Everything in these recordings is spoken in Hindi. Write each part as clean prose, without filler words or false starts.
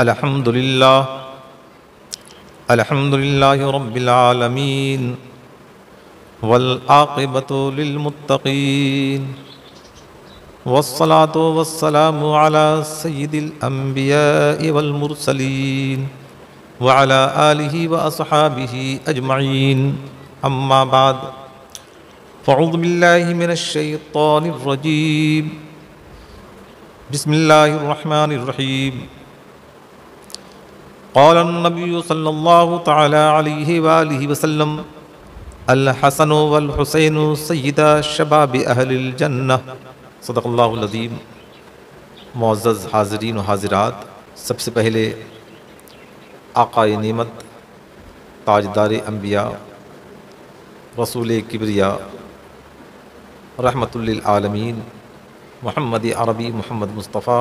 अल्हम्दुलिल्लाह अल्हम्दुलिल्लाहि रब्बिल आलमीन वल आक़िबतु लिल मुत्तक़ीन वस्सलातु वस्सलामु अला सय्यिदिल अंबियाइ वल मुरसलीन व अला आलिहि व अस्हाबिहि अजमईन अम्मा बाद फ़अऊज़ु बिल्लाहि मिनश शैतानिर रजीम बिस्मिल्लाहिर रहमानिर रहीम क़ाल अन्नबिय्यु सल्लल्लाहु तआला अलैहि वालिहि वसल्लम अल हसनु वल हुसैनु सय्यिदा शबाबि अहलिल जन्नह सदक़ल्लाहुल अज़ीम। मुअज़्ज़ज़ हाज़रीन व हाज़िरात, सबसे पहले आक़ाए नेमत ताजदार अंबिया रसूल किबरिया रहमतुल लिल आलमीन मुहम्मद अरबी मोहम्मद मुस्तफ़ा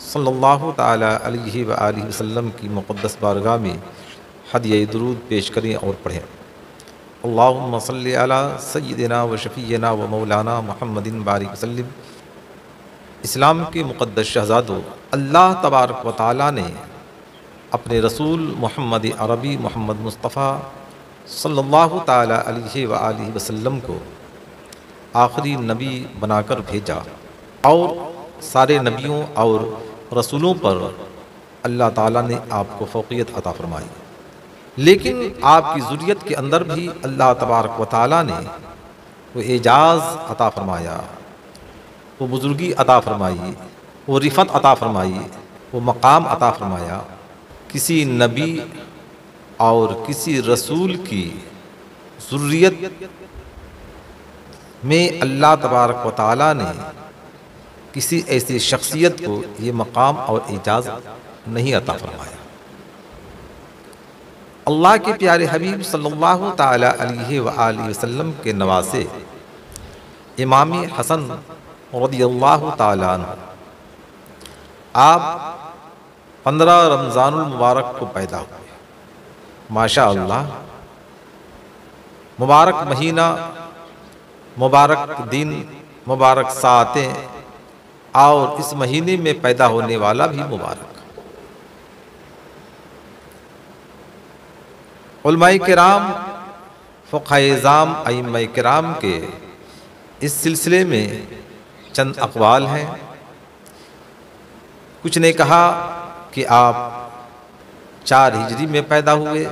सल्लल्लाहु ताला अलैहि व आलिहि वसल्लम की मुक़द्दस बारगाह में हदिया दुरूद पेश करें और पढ़ें। अल्लाहुम्मा सल्लि अला सय्यिदिना व शफ़ीना व मौलाना मुहम्मदिन बारिक वसल्लिम। इस्लाम के मुक़द्दस शहज़ादों, अल्लाह तबारक व तआला ने अपने रसूल मुहम्मद अरबी मोहम्मद मुस्तफ़ा सल्लल्लाहु ताला अलैहि व आलिहि वसल्लम को आखिरी नबी बनाकर भेजा और सारे नबियों और रसूलों पर अल्लाह ताला ने आपको फ़ौक़ियत अता फ़रमाई, लेकिन आपकी ज़ुर्रियत के अंदर भी अल्लाह तबारक व तआला ने वो एजाज़ अता फ़रमाया, वो बुज़ुर्गी अता फ़रमाई, वो रिफ़त अता फ़रमाई, वो मकाम अता फ़रमाया। किसी नबी और किसी रसूल की ज़ुर्रियत में अल्लाह तबारक व तआला ने किसी ऐसी शख्सियत को ये मकाम और एजाज़ नहीं अता फ़रमाया। अल्लाह के प्यारे हबीब सल्लल्लाहु ताला अलैहि व आलिहि वसल्लम के नवासे इमाम हसन रज़ियल्लाहु ताला अन्हु आप 15 रमज़ानुल मुबारक को पैदा हुए। माशा अल्लाह, मुबारक महीना, मुबारक दिन, मुबारक सातें और इस महीने में पैदा होने वाला भी मुबारक। उलमाए किराम, फ़ुक़हाए इज़ाम, अइम्माए किराम के इस सिलसिले में चंद अक़वाल हैं। कुछ ने कहा कि आप 4 हिजरी में पैदा हुए,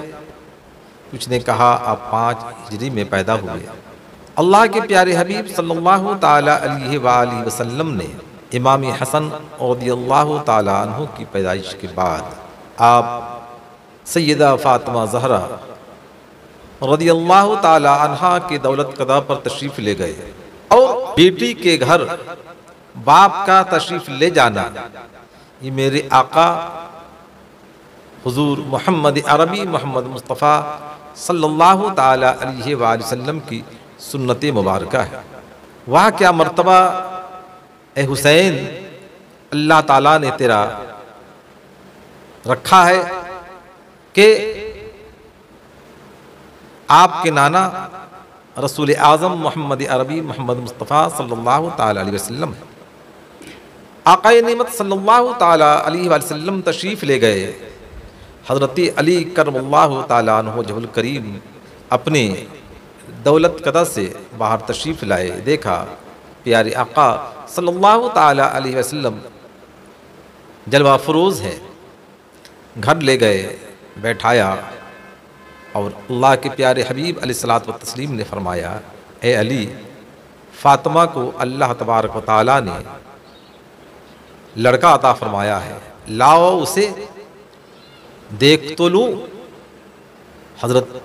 कुछ ने कहा आप 5 हिजरी में पैदा हुए। अल्लाह के प्यारे हबीब सल्लल्लाहु ताला अलैहि व आलिहि वसल्लम ने इमाम हसन रज़ियल्लाहु ताला अन्हु की पैदाइश के बाद आप सैयदा फ़ातिमा ज़हरा रज़ियल्लाहु ताला अन्हा के दौलत कदा पर तशरीफ़ ले गए और बेटी के घर बाप का तशरीफ़ ले जाना ये मेरे आका हुज़ूर मुहम्मद अरबी मोहम्मद मुस्तफ़ा सल्लल्लाहु ताला अलैहि वसल्लम की सुन्नत मुबारका है। वह क्या मर्तबा ए हुसैन अल्लाह ताला ने तेरा रखा है कि आपके नाना रसूल आज़म मोहम्मद अरबी मोहम्मद मुस्तफ़ा सल्लल्लाहु ताला अलैहि वसल्लम आक़ाए नेमत सल्लल्लाहु ताला अलैहि वसल्लम तशरीफ़ ले गए। हज़रत अली करमल्लाहु ताला अन्हु वजहुल करीम अपने दौलत कदा से बाहर तशरीफ़ लाए। देखा प्यारे आका सल्लल्लाहु ताला अलैहि वसल्लम जलवा फरोज़ है, घर ले गए, बैठाया और अल्लाह के प्यारे हबीब अलैहिस्सलातु व तस्लीम ने फरमाया, ए अली, फ़ातिमा को अल्लाह तबारक व तआला ने लड़का अता फरमाया है, लाओ उसे देख तो लूँ। हज़रत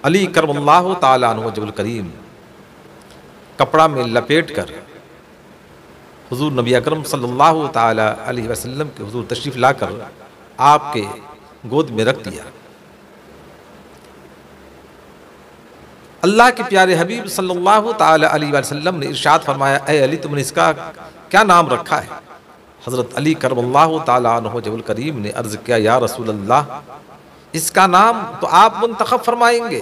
अली करमल्लाहु ताला अन्हु वजहुल करीम कपड़ा में लपेट कर हुज़ूर नबी अकरम सल्लल्लाहु ताला अलैहि वसल्लम के हुज़ूर तशरीफ़ लाकर आपके गोद में रख दिया। अल्लाह के प्यारे हबीब सल्लल्लाहु ताला अलैहि वसल्लम ने इरशाद फरमाया, ए अली, तुमने इसका क्या नाम रखा है? हज़रत अली करमल्लाहु ताला अन्हु वजहुल करीम ने अर्ज़ किया, या रसूल अल्लाह, इसका नाम तो आप मुंतखब फरमाएंगे,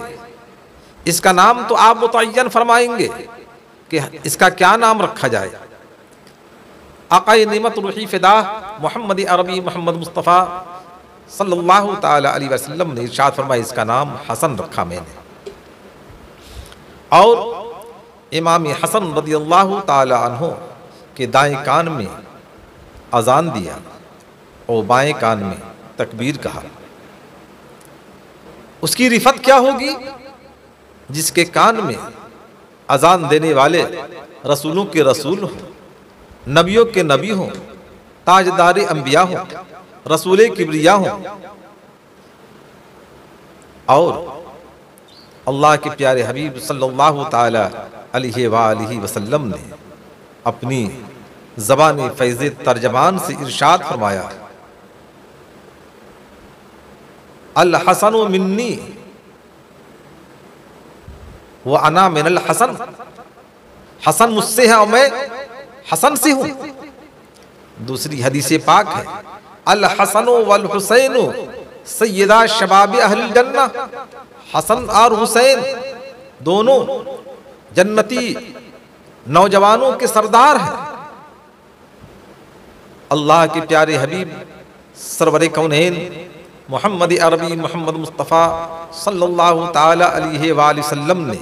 इसका नाम तो आप मुतय्यन फरमाएंगे कि इसका क्या नाम रखा जाए। आक़ाए नेमत रूही फ़िदा मोहम्मद अरबी मोहम्मद मुस्तफ़ा सल्लल्लाहु ताला अलैहि वसल्लम ने इरशाद फरमाया, इसका नाम हसन रखा मैंने। और इमाम हसन रदियल्लाहु ताला अन्हु के दाएं कान में अजान दिया और बाएं कान में तकबीर कहा। उसकी रिफत क्या होगी जिसके कान में अजान देने वाले रसूलों के रसूल हों, नबियों के नबी हों, ताजदार अंबिया हों, रसूल किबरिया हों। और अल्लाह के प्यारे हबीब सल्लल्लाहु ताला अलैहि वसल्लम ने अपनी ज़बान फ़ैज़ तर्जमान से इरशाद फरमाया, अल हसनु मिन्नी व अना मिनल हसन, हसन मुझसे है और मैं हसन से हूँ। दूसरी हदीस पाक है, अल हसनु वल हुसैनु सय्यदा शबाब अहल जन्ना, हसन और हुसैन दोनों जन्नती नौजवानों के सरदार हैं। अल्लाह के प्यारे हबीब सरवर कौनैन मोहम्मद अरबी मोहम्मद मुस्तफ़ा सल्लल्लाहु ताला अलैहि वसल्लम ने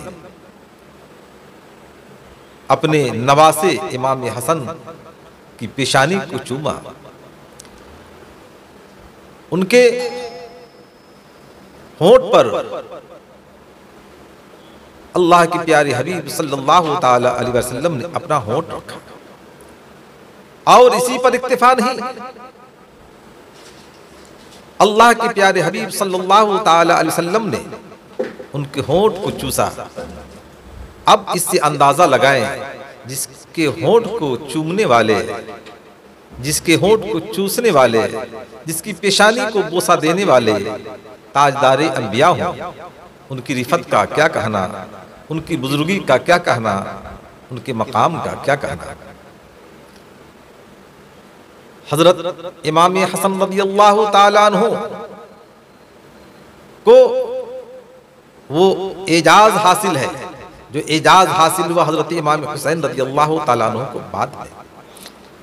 अपने नवासे इमाम हसन की पेशानी को चूमा। उनके होंठ पर अल्लाह के प्यारे हबीब सल्लल्लाहु ताला अलैहि वसल्लम ने अपना होंठ रखा। और इसी पर इक्तिफा नहीं, अल्लाह के प्यारे हबीब सल्लल्लाहु ताला अलैहि वसल्लम ने उनके होंठ को चूसा। अब इससे अंदाजा लगाएं, जिसके होंठ को चूमने वाले, जिसके होंठ को चूसने वाले, जिसकी पेशानी को बोसा देने वाले ताजदार अंबिया हों, उनकी रिफत का क्या कहना, उनकी बुजुर्गी का क्या कहना, उनके मकाम का क्या कहना। हजरत इमाम हसन रदियल्लाहु ताला अन्हु को वो एजाज हासिल है जो एजाज हासिल हुआ हजरत इमाम हुसैन रदियल्लाहु ताला अन्हु को बाद में।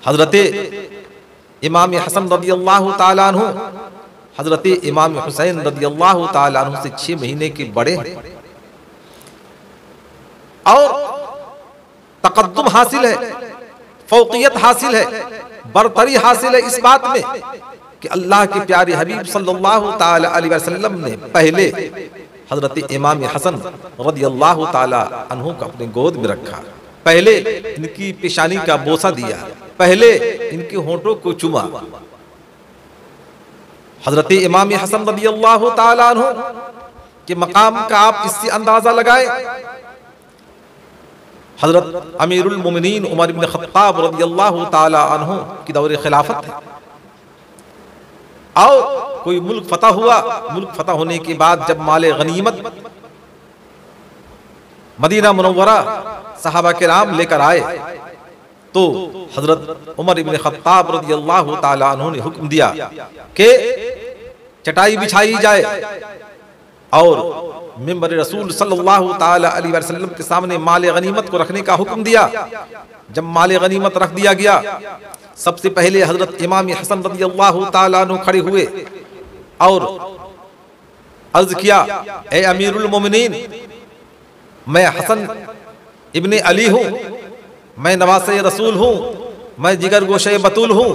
हजरत इमाम हसन रदियल्लाहु ताला अन्हु हजरत इमाम हुसैन रदियल्लाहु ताला अन्हु से 6 महीने के बड़े हैं। और तकद्दुम हासिल है, फौकियत हासिल है, बरतरी हासिल है इस बात में कि अल्लाह के प्यारे हबीब सल्लल्लाहु ताला अलैहि वसल्लम ने पहले हजरत इमाम हसन रदियल्लाहु ताला अन्हु को अपने गोद में रखा, पहले इनकी पेशानी का बोसा दिया, पहले इनके होंठों को चूमा। हजरत इमाम हसन रदियल्लाहु ताला अन्हु के मकाम का आप इससे अंदाजा लगाए। हजरत अमीरुल मोमिनीन उमर इब्न खत्ताब रदियल्लाहु ताला अन्हु की दौरे खिलाफत है। और कोई मुल्क फतह हुआ, मुल्क फतह होने के बाद जब माले गनीमत मदीना मुनव्वरा सहाबा किराम लेकर आए तो हजरत उमर इब्न खत्ताब रदियल्लाहु ताला अन्हु ने हुक्म दिया कि चटाई बिछाई जाए और मिंबर रसूल सल्लल्लाहु ताला अलैहि वसल्लम के सामने माले गनीमत को रखने का हुक्म दिया। जब माले गनीमत रख दिया गया, सबसे पहले हजरत इमाम हसन रदियल्लाहु ताला अन्हु खड़े हुए और अर्ज किया, ए अमीरुल मोमिनीन, मैं हसन इब्ने अली हूँ, मैं नवासे रसूल हूँ, मैं जिगर गोशे बतूल हूँ,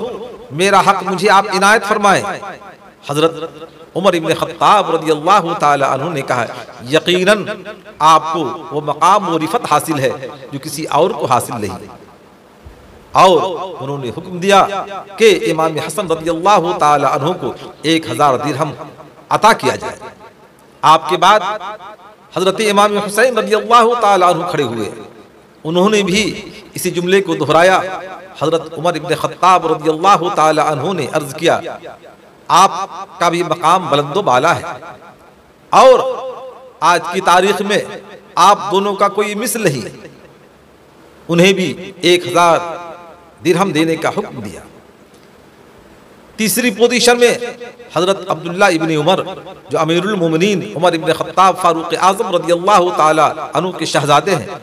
मेरा हक मुझे आप इनायत फरमाएं। हजरत उमर इब्न खत्ताब रदियल्लाहु ताला अन्हु ने कहा, यकीनन आपको वो मकाम वो रिफत हासिल है जो किसी और को हासिल नहीं। और उन्होंने हुक्म दिया कि इमाम हसन रदियल्लाहु ताला अन्हु को 1000 दिरहम अता किया जाए। आपके बाद हजरत इमाम हुसैन रदियल्लाहु ताला अन्हु खड़े हुए, उन्होंने भी इसी जुमले को दोहराया। हजरत उमर इब्न खत्ताब रदियल्लाहु ताला अन्हु ने अर्ज किया, आपका भी मकाम बुलंदो बाला है और आज की तारीख में आप दोनों का कोई मिसल नहीं। उन्हें भी 1000 दिरहम देने का हुक्म दिया। तीसरी पोजीशन में हजरत अब्दुल्ला इब्न उमर जो अमीरुल मोमिनीन उमर इब्न खत्ताब फारूक आजम रदियल्लाहु ताला अन्हु के शहजादे हैं,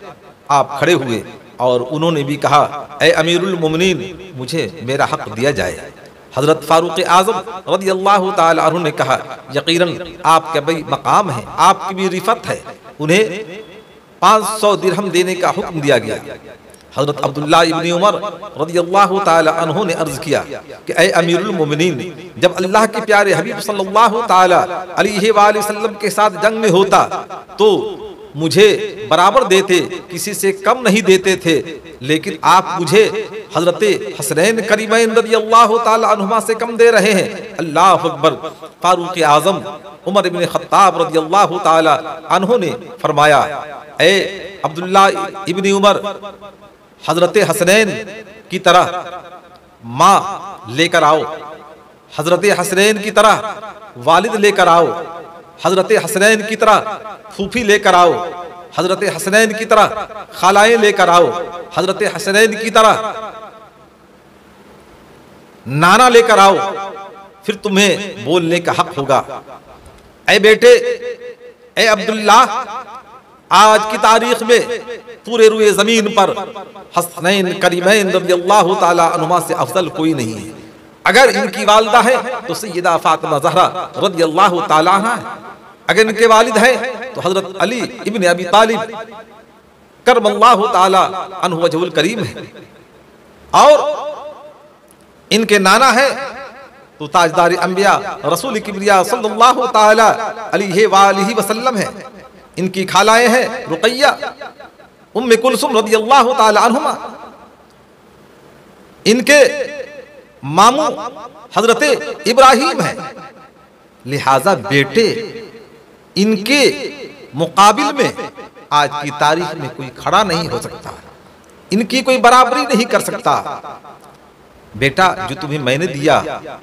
आप खड़े हुए और उन्होंने भी कहा, ए अमीरुल मोमिनीन, मुझे मेरा हक दिया जाए। हजरत फारूक आजम रदियल्लाहु ताला अन्हु ने कहा, यकीनन आपका भी मकाम है, आपकी भी रिफत है। उन्हें 500 दिरहम देने का हुक्म दिया गया। हजरत अब्दुल्ला इब्न उमर रदियल्लाहु ताला अन्हु ने अर्ज किया कि ए अमीरुल मोमिनीन, जब अल्लाह के प्यारे हबीब सल्लल्लाहु ताला अलैहि वसल्लम के साथ जंग में होता तो मुझे बराबर देते, किसी से कम नहीं देते थे, लेकिन आप मुझे हजरत हसनैन करीमैन रदियल्लाहु ताला अन्हुमा से कम दे रहे हैं। अल्लाह अकबर। फारूक आजम उमर इब्न खत्ताब रदियल्लाहु ताला अन्हु ने फरमाया, ए अब्दुल्ला इब्न उमर, हजरत हसनैन की तरह माँ लेकर आओ, हजरत हसनैन की तरह वालिद लेकर आओ, हजरत हसनैन की तरह फूफी लेकर आओ, हजरत हसनैन की तरह खालाएं लेकर आओ, हजरत हसनैन की तरह नाना लेकर आओ, फिर तुम्हें बोलने का हक होगा। ऐ बेटे, ए अब्दुल्ला, आज की तारीख में पूरे रुए जमीन पर हसनैन करीमैन रज़ियल्लाहु ताला अन्हुमा से अफजल कोई नहीं है। अगर इनकी वालिदा है तो सैयदा फातिमा ज़हरा रज़ियल्लाहु ताला अन्हा है, अगर इनके वालिद हैं तो हजरत अली इब्न अबी तालिब करमल्लाहु ताला अन्हु वजहुल करीम है, और इनके नाना है तो ताजदार अंबिया रसूल किबरिया सल्लल्लाहु ताला अलैहि वालिहि वसल्लम है। इनकी खालाएं हैं रुकैया, उम्मे कुलसुम रज़ियल्लाहु ताला अन्हुमा। इनके मामू हजरत इब्राहिम है। लिहाजा बेटे, इनके मुकाबिल में आज की तारीख में कोई खड़ा नहीं हो सकता, इनकी कोई बराबरी नहीं कर सकता। बेटा, जो तुम्हें मैंने दिया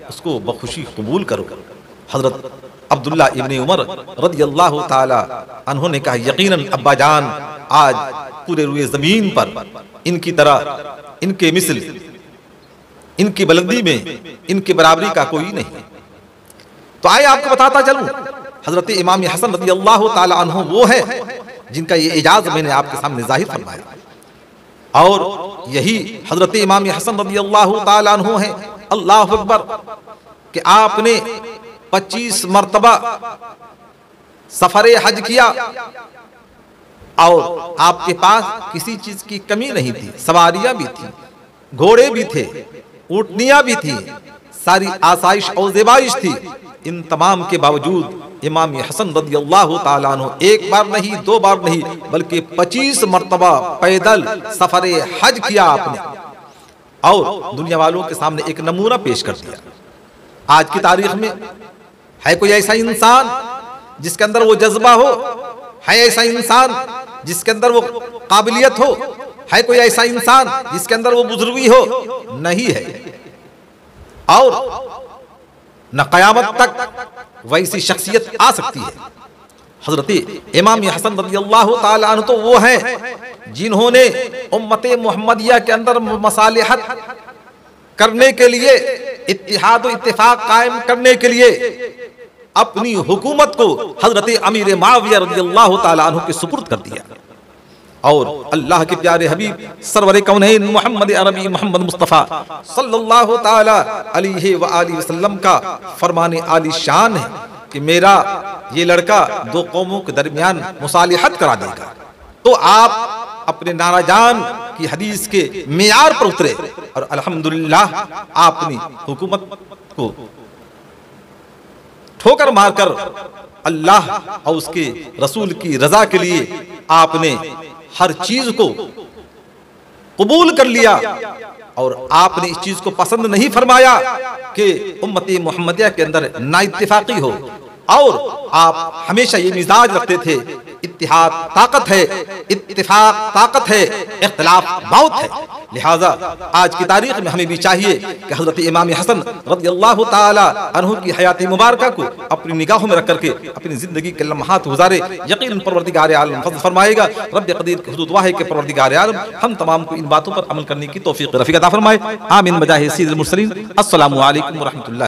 उसको बखुशी कबूल करो। हजरत अब्दुल्ला इब्न उमर रज़ियल्लाहु ताला अन्हु ने कहा, यकीनन अब्बा जान, आज पूरे रुए जमीन पर इनकी तरह, इनके मिसल, इनकी बुलंदी में इनकी बराबरी का कोई नहीं। तो आइए आपको बताता चलूं, हजरत इमाम हसन रज़ियल्लाहु ताला अन्हु वो है जिनका ये एजाज मैंने आपके सामने जाहिर फरमाया, और यही हजरत इमाम हसन रज़ियल्लाहु ताला अन्हु है। अल्लाह अकबर कि आपने 25 मरतबा सफरे हज किया और आपके पास किसी चीज की कमी नहीं थी। सवारियां भी थी, घोड़े भी थे, ऊँटनियां भी थी, सारी आसाइश और ज़ेबाइश थी। इन तमाम के बावजूद इमाम हसन रज़ियल्लाहु ताला अन्हु एक बार नहीं, दो बार नहीं, बल्कि 25 मरतबा पैदल सफरे हज किया आपने, और दुनिया वालों के सामने एक नमूना पेश कर दिया। आज की तारीख में है कोई ऐसा इंसान जिसके अंदर वो जज्बा हो? है ऐसा इंसान जिसके अंदर वो काबिलियत हो? है कोई ऐसा इंसान जिसके अंदर वो बुजुर्गी हो? नहीं है। और न कयामत तक वैसी शख्सियत आ सकती है। हजरत इमाम हसन रज़ियल्लाहु ताला अन्हु तो वो हैं जिन्होंने उम्मते मुहम्मदिया के अंदर मसालिहत करने के लिए, इत्तिहाद और इत्तिफाक कायम करने के लिए अपनी हुकूमत को हजरत अमीर मुआविया रज़ियल्लाहु ताला अन्हु के सुपुर्द कर दिया, और अल्लाह के प्यारे हबीब सरवर कौनैन मोहम्मद अरबी मोहम्मद मुस्तफ़ा सल्लल्लाहु ताला अलैहि व आलिहि वसल्लम का फरमाने आली शान है कि मेरा ये लड़का दो कौमों के दरमियान मुसालिहत करा देगा। तो आप अपने नाना जान की हदीस के मेयार पर उतरे, और अल्हम्दुलिल्लाह आपने हुकूमत को ठोकर मारकर अल्लाह और उसके रसूल की रजा के लिए आपने हर चीज को कबूल कर लिया, और आपने इस चीज को पसंद नहीं फरमाया कि उम्मती मुहम्मदिया के अंदर नाइत्तिफाकी हो, और आप हमेशा ये मिजाज रखते थे, इत्तिहाद ताकत है, इत्तिफाक ताकत है, इख्तिलाफ मौत है। लिहाजा आज की तारीख में हमें भी चाहिए कि हजरत इमाम हसन रज़ियल्लाहु ताला अन्हु की हयात मुबारका को अपनी निगाहों में रख करके अपनी जिंदगी के लम्हात गुजारे। यकीनन परवरदिगार आलम फज़ल फरमाएगा। रब क़दीर की हुदूद वाह के परवरदिगार आलम हम तमाम को इन बातों पर अमल करने की तौफीक रफ़ीक अता फरमाए। आमीन बजाहि सय्यिदुल मुरसलीन। अस्सलामु अलैकुम व रहमतुल्लाह।